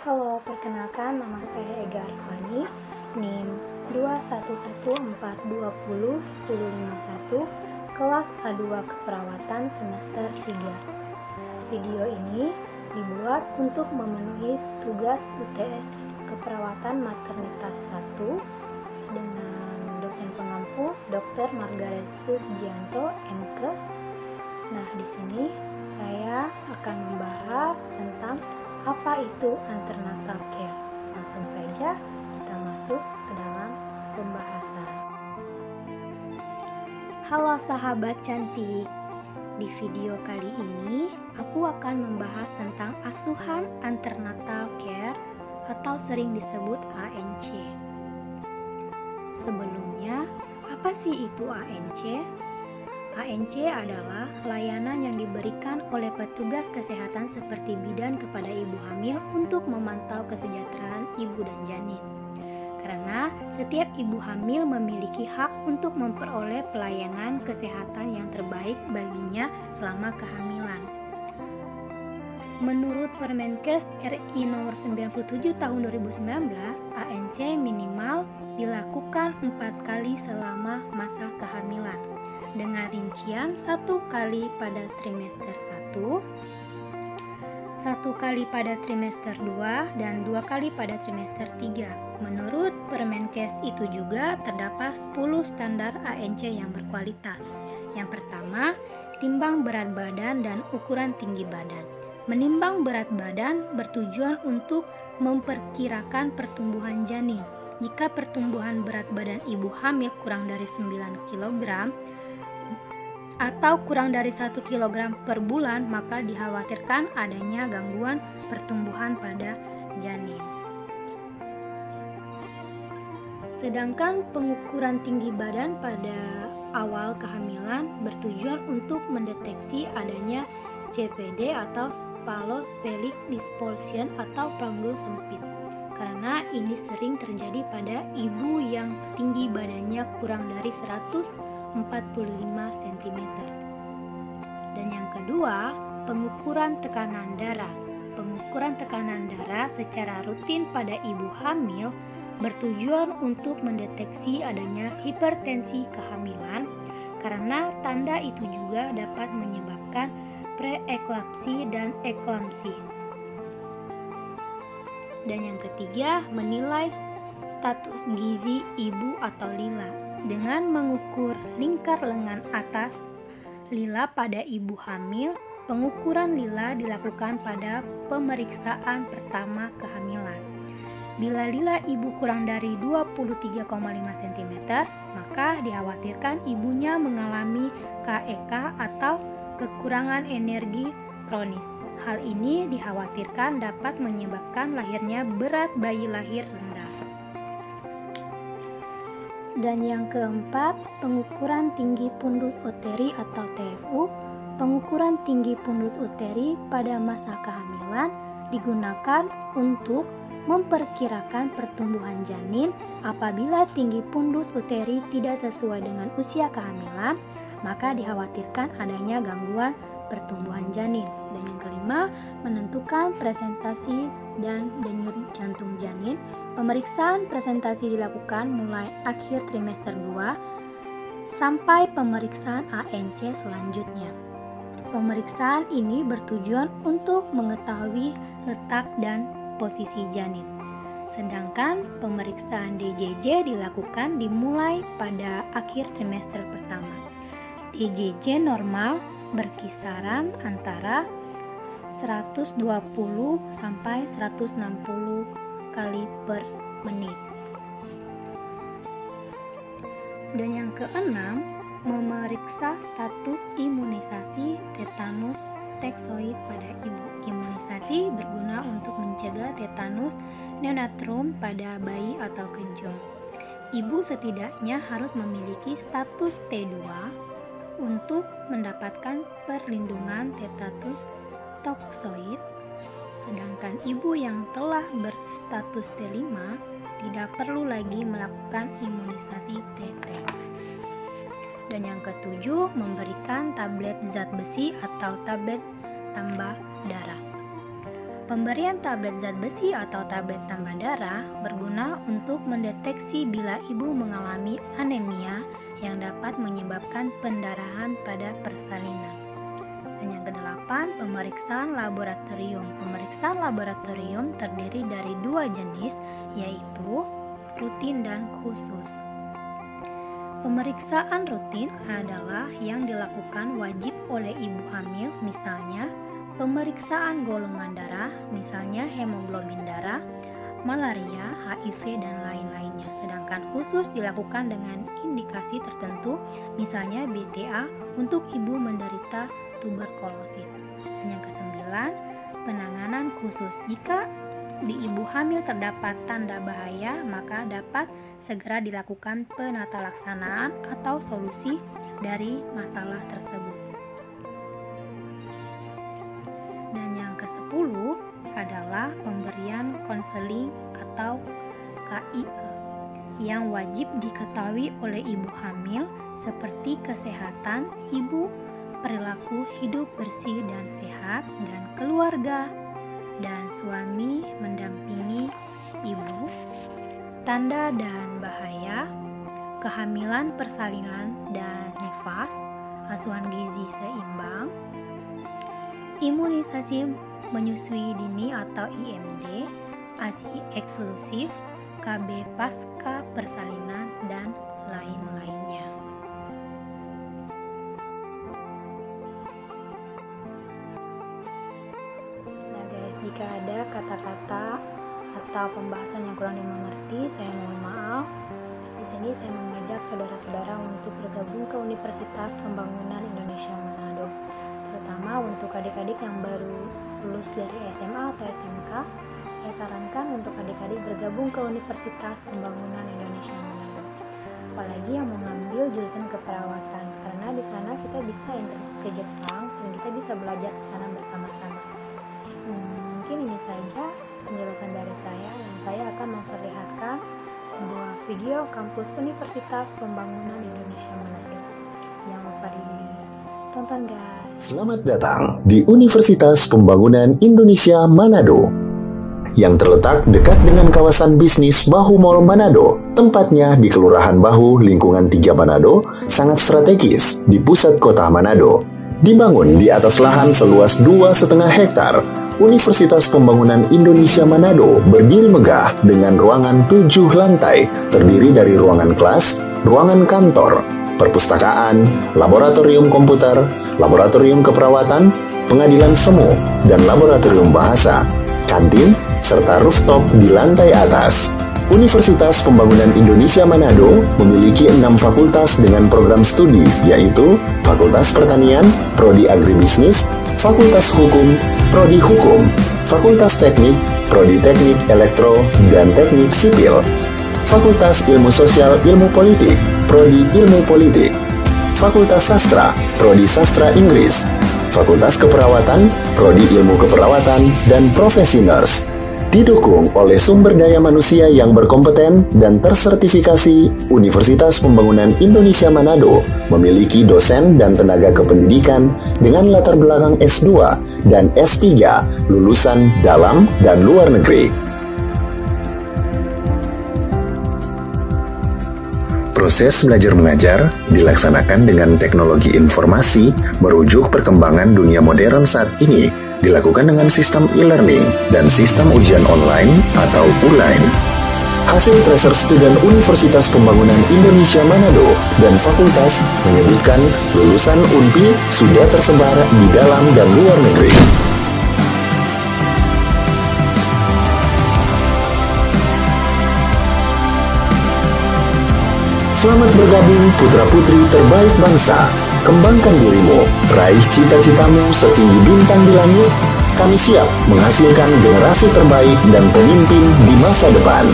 Halo, perkenalkan nama saya Ega Arifani, NIM 2114201051, kelas A2 Keperawatan semester 3. Video ini dibuat untuk memenuhi tugas UTS Keperawatan Maternitas 1 dengan dosen pengampu Dr. Margaret Sugianto, MKes. Nah, di sini saya akan membahas tentang apa itu antenatal care. Langsung saja kita masuk ke dalam pembahasan. Halo sahabat cantik. Di video kali ini aku akan membahas tentang asuhan antenatal care atau sering disebut ANC. Sebelumnya, apa sih itu ANC? ANC adalah layanan yang diberikan oleh petugas kesehatan seperti bidan kepada ibu hamil untuk memantau kesejahteraan ibu dan janin. Karena setiap ibu hamil memiliki hak untuk memperoleh pelayanan kesehatan yang terbaik baginya selama kehamilan. Menurut Permenkes RI nomor 97 tahun 2019, ANC minimal dilakukan 4 kali selama masa kehamilan, dengan rincian 1 kali pada trimester 1, 1 kali pada trimester 2, dan 2 kali pada trimester 3. Menurut Permenkes itu juga terdapat 10 standar ANC yang berkualitas. Yang pertama, timbang berat badan dan ukuran tinggi badan. Menimbang berat badan bertujuan untuk memperkirakan pertumbuhan janin. Jika pertumbuhan berat badan ibu hamil kurang dari 9 kg atau kurang dari 1 kg per bulan, maka dikhawatirkan adanya gangguan pertumbuhan pada janin. Sedangkan pengukuran tinggi badan pada awal kehamilan bertujuan untuk mendeteksi adanya CPD atau Spalospelvic Dysfunction atau panggul sempit. Karena ini sering terjadi pada ibu yang tinggi badannya kurang dari 145 cm. Dan yang kedua, pengukuran tekanan darah. Pengukuran tekanan darah secara rutin pada ibu hamil bertujuan untuk mendeteksi adanya hipertensi kehamilan, karena tanda itu juga dapat menyebabkan preeklampsi dan eklampsi. Dan yang ketiga, menilai status gizi ibu atau lila. Dengan mengukur lingkar lengan atas lila pada ibu hamil, pengukuran lila dilakukan pada pemeriksaan pertama kehamilan. Bila lila ibu kurang dari 23,5 cm, maka dikhawatirkan ibunya mengalami KEK atau kekurangan energi kronis. Hal ini dikhawatirkan dapat menyebabkan lahirnya berat bayi lahir rendah. Dan yang keempat, pengukuran tinggi fundus uteri atau TFU. Pengukuran tinggi fundus uteri pada masa kehamilan digunakan untuk memperkirakan pertumbuhan janin. Apabila tinggi fundus uteri tidak sesuai dengan usia kehamilan, maka dikhawatirkan adanya gangguan pertumbuhan janin. Dan yang kelima, menentukan presentasi dan denyut jantung janin. Pemeriksaan presentasi dilakukan mulai akhir trimester 2 sampai pemeriksaan ANC selanjutnya. Pemeriksaan ini bertujuan untuk mengetahui letak dan posisi janin. Sedangkan pemeriksaan DJJ dilakukan dimulai pada akhir trimester pertama. DJJ normal berkisaran antara 120 sampai 160 kali per menit. Dan yang keenam, memeriksa status imunisasi tetanus toxoid pada ibu. Imunisasi berguna untuk mencegah tetanus neonatal pada bayi atau kenjong. Ibu setidaknya harus memiliki status T2 untuk mendapatkan perlindungan tetanus toxoid, sedangkan ibu yang telah berstatus T5 tidak perlu lagi melakukan imunisasi TT. Dan yang ketujuh, memberikan tablet zat besi atau tablet tambah darah. Pemberian tablet zat besi atau tablet tambah darah berguna untuk mendeteksi bila ibu mengalami anemia yang dapat menyebabkan pendarahan pada persalinan. Dan yang kedelapan, pemeriksaan laboratorium. Pemeriksaan laboratorium terdiri dari dua jenis, yaitu rutin dan khusus. Pemeriksaan rutin adalah yang dilakukan wajib oleh ibu hamil, misalnya pemeriksaan golongan darah, misalnya hemoglobin darah, malaria, HIV, dan lain-lainnya. Sedangkan khusus dilakukan dengan indikasi tertentu, misalnya BTA untuk ibu menderita tuberkulosis. Dan yang kesembilan, penanganan khusus. Jika di ibu hamil terdapat tanda bahaya, maka dapat segera dilakukan penatalaksanaan atau solusi dari masalah tersebut. Dan yang ke-10 adalah pemberian konseling atau KIE yang wajib diketahui oleh ibu hamil seperti kesehatan ibu, perilaku hidup bersih dan sehat, dan keluarga dan suami mendampingi ibu, tanda dan bahaya, kehamilan persalinan dan nifas, asuhan gizi seimbang, imunisasi menyusui dini atau IMD, ASI eksklusif, KB pasca persalinan, dan lain-lainnya. Nah guys, jika ada kata-kata atau pembahasan yang kurang dimengerti, saya mohon maaf. Di sini saya mengajak saudara-saudara untuk bergabung ke Universitas Pembangunan Indonesia Manado. Terutama untuk adik-adik yang baru lulus dari SMA atau SMK, saya sarankan untuk adik-adik bergabung ke Universitas Pembangunan Indonesia Manado. Apalagi yang mengambil jurusan keperawatan, karena di sana kita bisa internship ke Jepang dan kita bisa belajar ke sana bersama-sama. Mungkin ini saja penjelasan dari saya, dan saya akan memperlihatkan sebuah video kampus Universitas Pembangunan Indonesia Manado. Jangan lupa ditonton guys. Selamat datang di Universitas Pembangunan Indonesia Manado yang terletak dekat dengan kawasan bisnis Bahu Mall Manado. Tempatnya di Kelurahan Bahu, lingkungan 3 Manado, sangat strategis di pusat kota Manado. Dibangun di atas lahan seluas 2,5 hektar, Universitas Pembangunan Indonesia Manado berdiri megah dengan ruangan 7 lantai, terdiri dari ruangan kelas, ruangan kantor, perpustakaan, laboratorium komputer, laboratorium keperawatan, pengadilan semu, dan laboratorium bahasa, kantin, serta rooftop di lantai atas. Universitas Pembangunan Indonesia Manado memiliki 6 fakultas dengan program studi, yaitu Fakultas Pertanian, Prodi Agribisnis, Fakultas Hukum, Prodi Hukum, Fakultas Teknik, Prodi Teknik Elektro dan Teknik Sipil, Fakultas Ilmu Sosial Ilmu Politik, Prodi Ilmu Politik, Fakultas Sastra, Prodi Sastra Inggris, Fakultas Keperawatan, Prodi Ilmu Keperawatan, dan Profesi Nurse. Didukung oleh sumber daya manusia yang berkompeten dan tersertifikasi, Universitas Pembangunan Indonesia Manado memiliki dosen dan tenaga kependidikan dengan latar belakang S2 dan S3 lulusan dalam dan luar negeri. Proses belajar mengajar dilaksanakan dengan teknologi informasi merujuk perkembangan dunia modern saat ini, dilakukan dengan sistem e-learning dan sistem ujian online atau ULAIN. Hasil tracer student Universitas Pembangunan Indonesia Manado dan fakultas menyebutkan lulusan UNPI sudah tersebar di dalam dan luar negeri. Selamat bergabung putra-putri terbaik bangsa. Kembangkan dirimu, raih cita-citamu setinggi bintang di langit. Kami siap menghasilkan generasi terbaik dan pemimpin di masa depan.